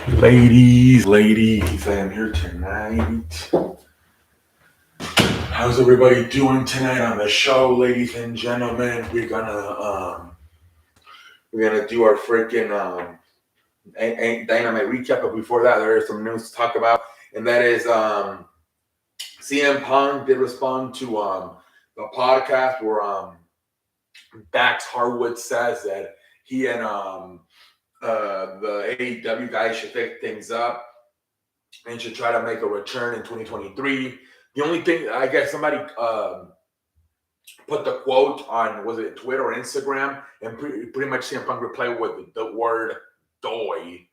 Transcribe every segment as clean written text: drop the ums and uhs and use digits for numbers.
Ladies, I am here tonight. How's everybody doing tonight on the show, ladies and gentlemen? We're gonna do our freaking dynamite recap, but before that, there is some news to talk about, and that is CM Punk did respond to the podcast where Dax Harwood says that he and the AEW guys should pick things up and should try to make a return in 2023. The only thing, I guess somebody put the quote on, was it Twitter or Instagram, and pretty much CM Punk replied with the word "doy."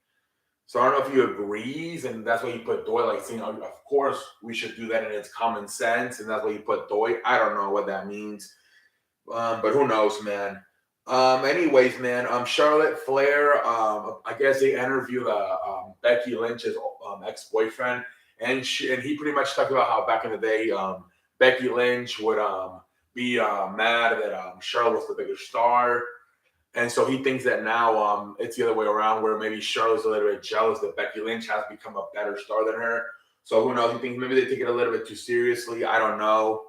So I don't know if he agrees, and that's why he put "doy." Like, saying, of course we should do that, and it's common sense, and that's why he put "doy." I don't know what that means, but who knows, man. Anyways, man. Charlotte Flair. I guess they interviewed Becky Lynch's ex-boyfriend, and he pretty much talked about how back in the day, Becky Lynch would be mad that Charlotte was the bigger star, and so he thinks that now it's the other way around, where maybe Charlotte's a little bit jealous that Becky Lynch has become a better star than her. So who knows? He thinks maybe they take it a little bit too seriously. I don't know,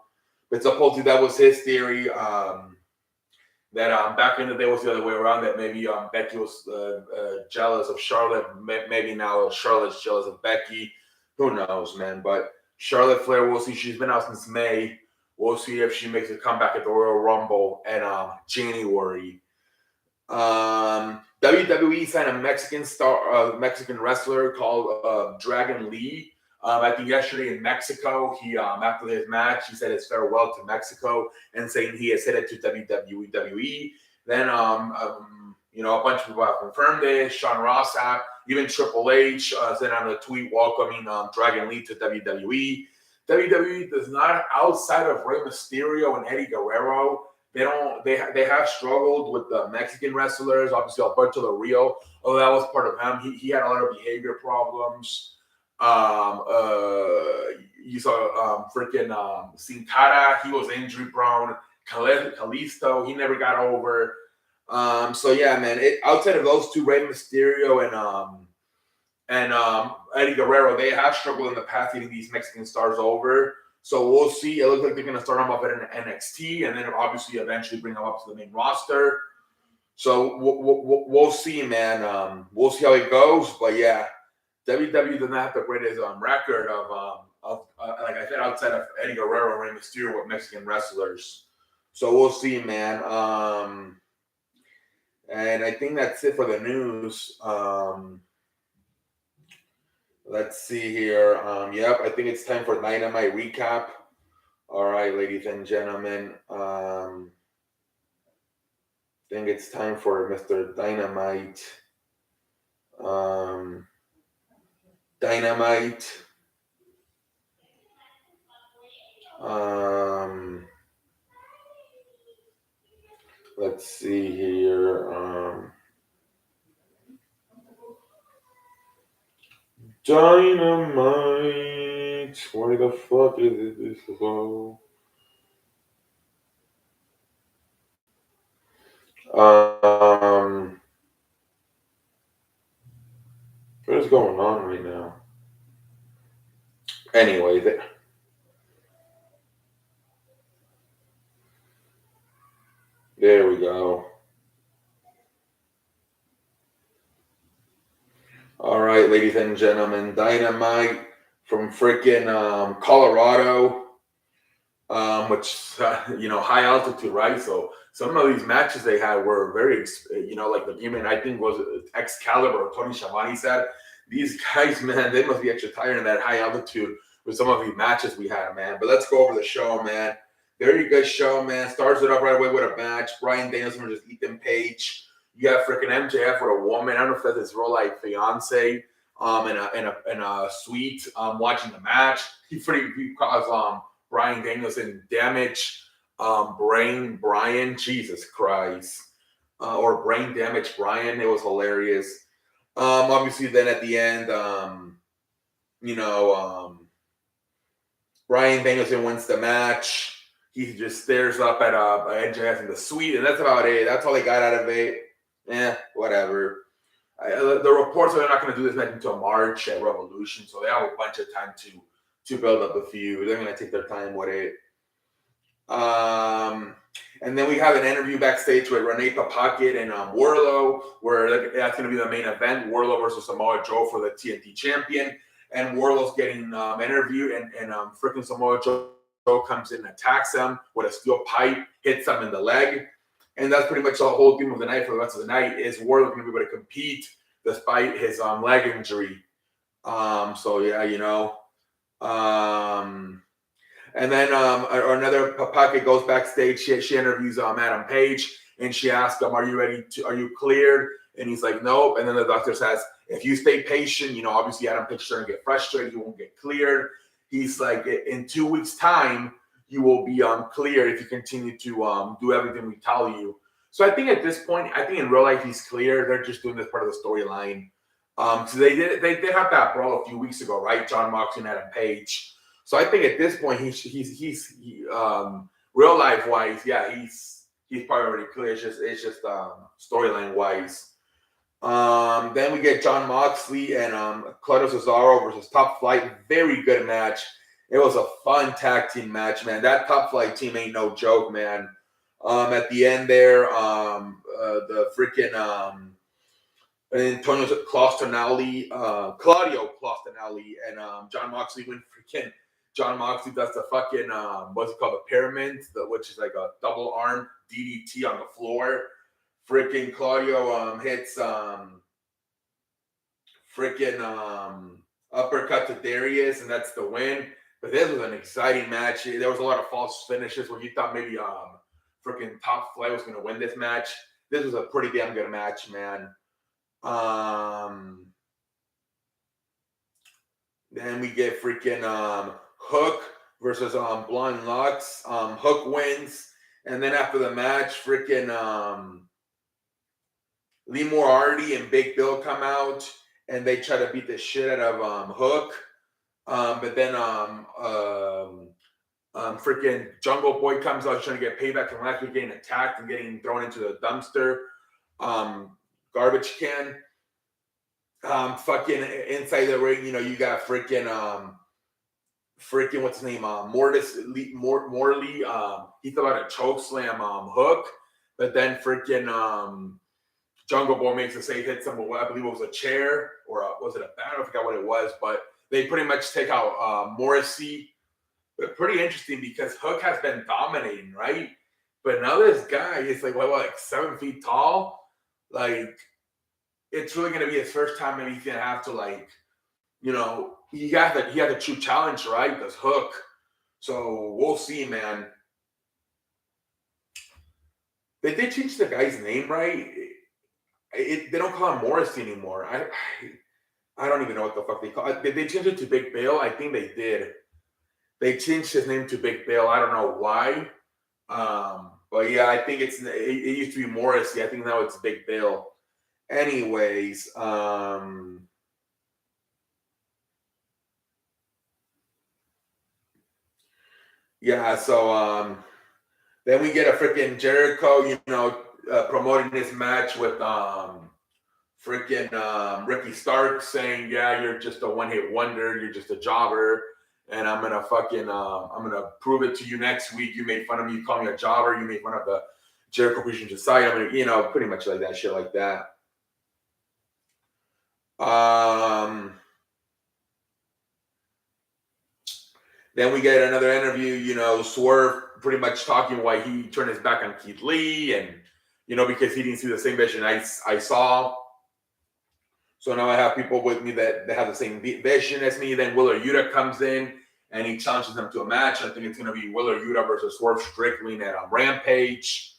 but supposedly that was his theory. That back in the day was the other way around, that maybe Becky was jealous of Charlotte. Maybe now Charlotte's jealous of Becky. Who knows, man? But Charlotte Flair, we'll see. She's been out since May. We'll see if she makes a comeback at the Royal Rumble in January. WWE signed a Mexican wrestler called Dragon Lee. I think yesterday in Mexico, he after his match, he said his farewell to Mexico and saying he has headed to WWE. Then, a bunch of people have confirmed this. Sean Ross Sapp, even Triple H sent out a tweet welcoming Dragon Lee to WWE. WWE does not, outside of Rey Mysterio and Eddie Guerrero, they have struggled with the Mexican wrestlers. Obviously, Alberto Del Rio, that was part of him. He had a lot of behavior problems. You saw freaking Sin Cara, he was injury prone. Kalisto, he never got over. So yeah, man. Outside of those two, Rey Mysterio and Eddie Guerrero, they have struggled in the past getting these Mexican stars over. So we'll see. It looks like they're going to start them off at an NXT, and then obviously eventually bring them up to the main roster. So we'll see, man. We'll see how it goes. But yeah, WWE does not have the greatest record of like I said, outside of Eddie Guerrero and Rey Mysterio with Mexican wrestlers. So we'll see, man. And I think that's it for the news. Let's see here. Yep, I think it's time for Dynamite recap. All right, ladies and gentlemen. I think it's time for Mr. Dynamite. Dynamite. Let's see here. Dynamite. Why the fuck is it this slow? What is going on right now? Anyway, there we go. All right, ladies and gentlemen, Dynamite from freaking Colorado, which high altitude, right? So some of these matches they had were very, like the game, I think was Excalibur. Tony Schiavone said these guys, man, they must be extra tired in that high altitude with some of these matches we had, man. But let's go over the show, man. Very good show, man. Starts it up right away with a match. Bryan Danielson versus Ethan Page. You got freaking MJF with a woman. I don't know if that's his real life fiance. In a suite, watching the match. He caused Bryan Danielson damage. Brian, Jesus Christ, or brain damage Brian. It was hilarious. Obviously, then at the end, Bryan Danielson wins the match. He just stares up at MJF in the suite, and that's about it. That's all he got out of it. Whatever. The reports are they're not going to do this match until March at Revolution, so they have a bunch of time to build up a feud. They're going to take their time with it. And then we have an interview backstage with Renee Paquette and Wardlow, where that's going to be the main event. Wardlow versus Samoa Joe for the TNT champion. And Wardlow's getting interviewed, and freaking Samoa Joe comes in and attacks him with a steel pipe, hits him in the leg. And that's pretty much the whole theme of the night for the rest of the night is Wardlow going to be able to compete despite his leg injury. So, yeah, you know. And then another Paquette goes backstage. She interviews Adam Page, and she asks him, are you cleared? And he's like, nope. And then the doctor says, if you stay patient, you know, obviously Adam Page is starting to get frustrated. You won't get cleared. He's like, in 2 weeks' time, you will be cleared if you continue to do everything we tell you. So I think at this point, I think in real life he's clear. They're just doing this part of the storyline. So they did have that brawl a few weeks ago, right? John Moxley and Adam Page. So I think at this point he's real life wise, yeah, he's probably already clear. It's just storyline wise. Then we get John Moxley and Claudio Cesaro versus Top Flight. Very good match. It was a fun tag team match, man. That Top Flight team ain't no joke, man. At the end there, the freaking Antonio Claudio Costonelli, and John Moxley when freaking John Moxley does the fucking what's it called, the pyramid, which is like a double arm DDT on the floor. Freaking Claudio hits uppercut to Darius, and that's the win. But this was an exciting match. There was a lot of false finishes where you thought maybe freaking Top Flight was going to win this match. This was a pretty damn good match, man. Then we get freaking Hook versus Blonde Lux. Hook wins, and then after the match, freaking Lee Moriarty and Big Bill come out, and they try to beat the shit out of Hook. But then freaking Jungle Boy comes out trying to get payback from last week, getting attacked and getting thrown into the dumpster garbage can. Fucking inside the ring, you know, you got freaking what's his name? Morley. He thought about a choke slam Hook, but then freaking Jungle Boy makes a save, hits him with what I believe it was a chair, or was it a bat? I forgot what it was, but they pretty much take out Morrissey. But pretty interesting because Hook has been dominating, right? But now this guy is like, like 7 feet tall. Like, it's really going to be his first time. Maybe he's going to have to, like, you know, he had the true challenge, right? This Hook. So we'll see, man. They did change the guy's name, right? They don't call him Morrissey anymore. I don't even know what the fuck they call it. Did they change it to Big Bill? I think they did. They changed his name to Big Bill. I don't know why. But yeah, I think it used to be Morrissey. I think now it's Big Bill. Anyways, yeah, so then we get a freaking Jericho, you know, promoting this match with freaking Ricky Stark saying, yeah, you're just a one-hit wonder, you're just a jobber, and I'm gonna fucking I'm gonna prove it to you next week. You made fun of me, you called me a jobber, you made fun of the Jericho Christian Society. I'm gonna, you know, pretty much like that, shit like that. Then we get another interview, you know, Swerve pretty much talking why he turned his back on Keith Lee, and, you know, because he didn't see the same vision I saw. So now I have people with me that have the same vision as me. Then Wheeler Yuta comes in and he challenges them to a match. I think it's going to be Wheeler Yuta versus Swerve Strickland at Rampage.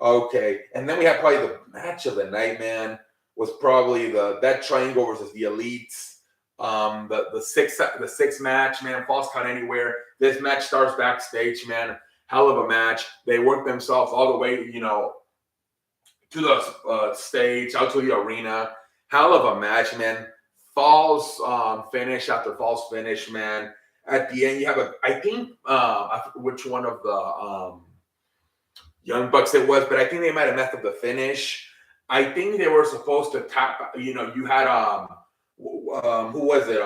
Okay. And then we have probably the match of the night, man, was probably that triangle versus the Elites. The six match, man, Falls Count Anywhere. This match starts backstage, man. Hell of a match. They work themselves all the way, you know, to the stage, out to the arena. Hell of a match, man. Falls finish after falls finish, man. At the end, you have I think I forget which one of the Young Bucks it was, but I think they might have messed up the finish. I think they were supposed to tap. You know, you had who was it?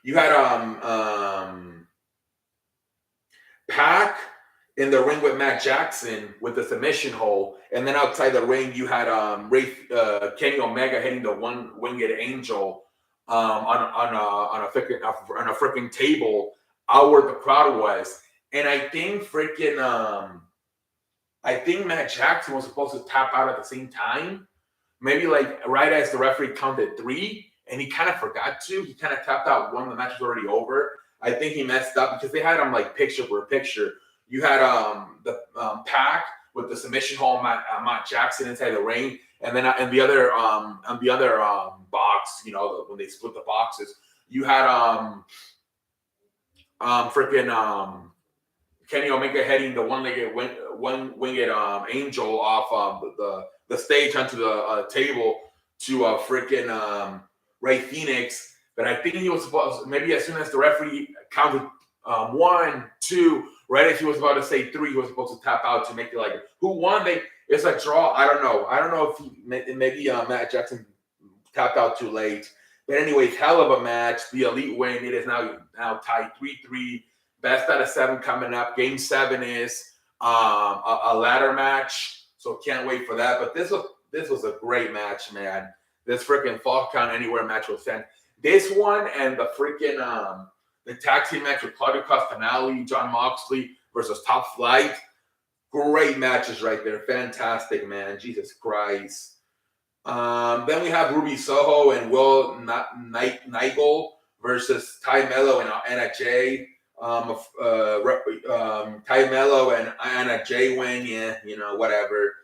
You had Pac in the ring with Matt Jackson with the submission hold, and then outside the ring you had Kenny Omega hitting the one winged angel on a freaking table out where the crowd was, and I think Matt Jackson was supposed to tap out at the same time, maybe like right as the referee counted 3, and he kind of forgot to. He kind of tapped out when the match was already over. I think he messed up because they had him like picture for picture. You had the Pac with the submission hold Matt Jackson inside the ring, and then on the other box, you know, when they split the boxes, you had Kenny Omega heading the one-winged angel off the stage onto the table to Ray Phoenix. But I think he was supposed, maybe as soon as the referee counted 1, 2, right as he was about to say 3, he was supposed to tap out to make it like who won. It's a draw. I don't know if maybe Matt Jackson tapped out too late. But anyways, hell of a match. The Elite win. It is now tied 3-3. Best out of 7 coming up. Game 7 is a ladder match, so can't wait for that. But this was a great match, man. This freaking Fall Count Anywhere match was fantastic. This one and the freaking the tag team match with Claudio Castagnoli, Jon Moxley versus Top Flight. Great matches right there. Fantastic, man. Jesus Christ. Then we have Ruby Soho and Will Nigel versus Ty Mello and Anna Jay. Ty Mello and Anna Jay win. Yeah, you know, whatever.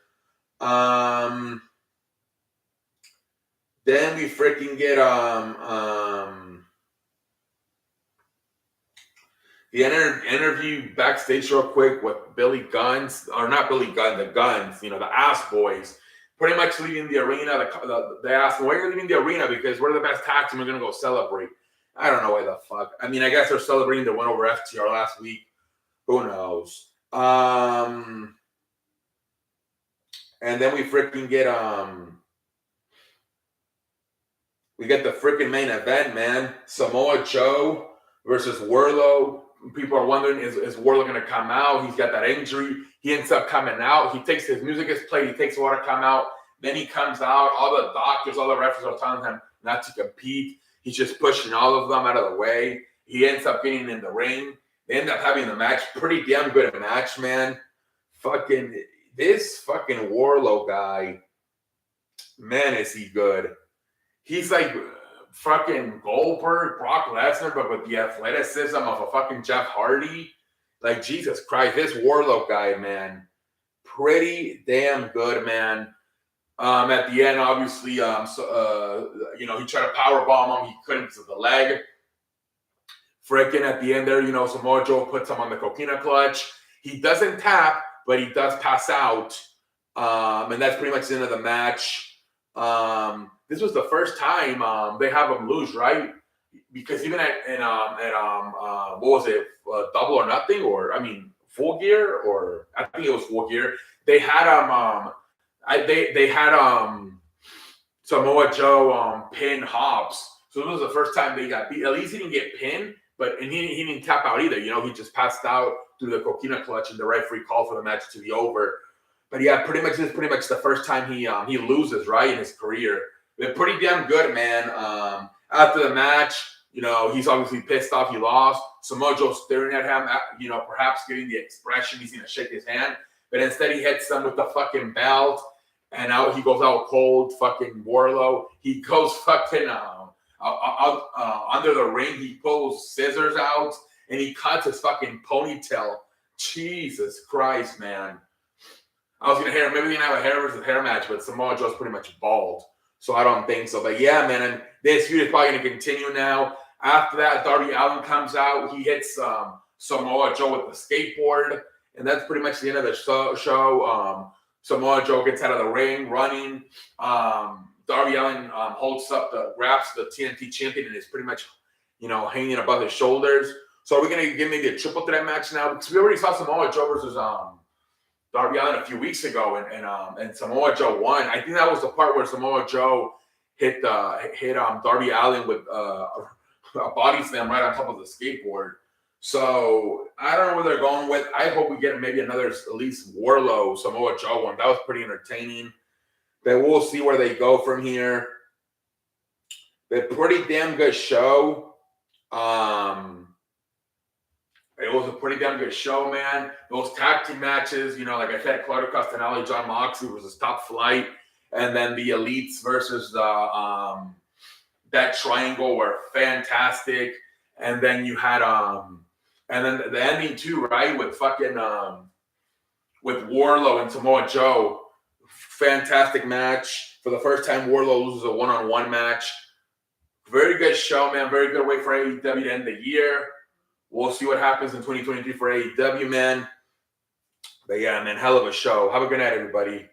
Then we freaking get the interview backstage real quick with Billy Guns, or not Billy Gunn, the Guns, you know, the Ass Boys, pretty much leaving the arena. They asked them, why are you leaving the arena? Because we're the best tag team, we're going to go celebrate. I don't know why the fuck. I mean, I guess they're celebrating their win over FTR last week. Who knows? And then we freaking get we get the freaking main event, man. Samoa Joe versus Wardlow. People are wondering, is Wardlow going to come out? He's got that injury. He ends up coming out. He takes his music is played. He takes a while to come out. Then he comes out. All the doctors, all the referees are telling him not to compete. He's just pushing all of them out of the way. He ends up getting in the ring. They end up having the match. Pretty damn good match, man. This fucking Wardlow guy, man, is he good. He's like fucking Goldberg, Brock Lesnar, but with the athleticism of a fucking Jeff Hardy. Like, Jesus Christ, this Wardlow guy, man, pretty damn good, man. At the end, obviously, you know, he tried to powerbomb him. He couldn't because of the leg. Freaking at the end there, you know, Samoa Joe puts him on the coquina clutch. He doesn't tap, but he does pass out. And that's pretty much the end of the match. This was the first time they have him lose, right? Because even at what was it, Double or Nothing, or I mean Full Gear, or I think it was Full Gear. They had they had Samoa Joe pin Hobbs, so this was the first time they got beat. At least he didn't get pinned, and he didn't tap out either. You know, he just passed out through the coquina clutch, and the referee called for the match to be over. But yeah, this is pretty much the first time he loses, right, in his career. They're pretty damn good, man. After the match, you know, he's obviously pissed off he lost. Samoa Joe staring at him, you know, perhaps getting the expression he's going to shake his hand. But instead he hits him with the fucking belt. And out he goes out cold, fucking Wardlow. He goes fucking under the ring. He pulls scissors out, and he cuts his fucking ponytail. Jesus Christ, man. I was going to maybe they're going to have a hair versus hair match, but Samoa Joe's pretty much bald. So I don't think so. But yeah, man, and this feud is probably going to continue now. After that, Darby Allin comes out. He hits Samoa Joe with the skateboard. And that's pretty much the end of the show. Samoa Joe gets out of the ring, running. Darby Allin grabs the TNT champion and is pretty much, you know, hanging above his shoulders. So are we going to give maybe a triple threat match now? Because we already saw Samoa Joe versus Darby Allin a few weeks ago, and Samoa Joe won. I think that was the part where Samoa Joe hit Darby Allin with a body slam right on top of the skateboard. So I don't know where they're going with. I hope we get maybe another at least Wardlow Samoa Joe one. That was pretty entertaining. But we'll see where they go from here. But pretty damn good show. It was a pretty damn good show, man. Those tag team matches, you know, like I said, Claudio Castagnoli, Jon Moxley versus Top Flight, and then the Elites versus the that triangle were fantastic. And then you had and then the ending too, right? With fucking with Wardlow and Samoa Joe. Fantastic match. For the first time, Wardlow loses a one-on-one match. Very good show, man. Very good way for AEW to end the year. We'll see what happens in 2023 for AEW, man. But yeah, man, hell of a show. Have a good night, everybody.